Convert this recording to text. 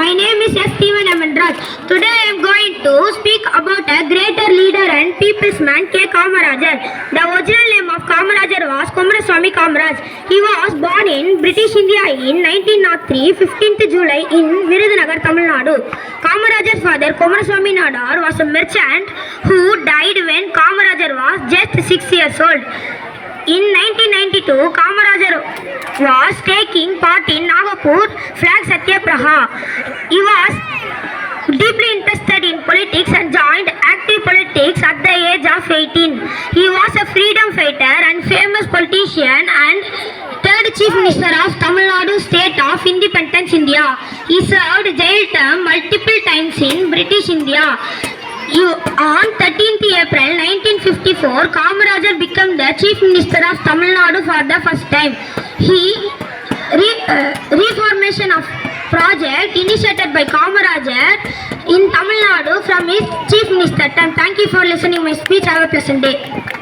My name is S. Steven Amanraj. Today I am going to speak about a greater leader and people's man K. Kamarajar. The original name of Kamarajar was Kumaraswamy Kamaraj. He was born in British India in 1903, 15th July in Virudhunagar, Tamil Nadu. Kamarajar's father Kumaraswamy Nadar was a merchant who died when Kamarajar was just 6 years old. In 1992, Kamarajar was taking part in Nagapur flag Satyagraha. He was deeply interested in politics and joined active politics at the age of 18. He was a freedom fighter and famous politician and third Chief Minister of Tamil Nadu State of Independence India. He served jail term multiple times in British India. On 13th April 1954, Kamarajar became the Chief Minister of Tamil Nadu for the first time. He reformation of project initiated by Kamarajar in Tamil Nadu from his Chief Minister term. Thank you for listening my speech. Have a pleasant day.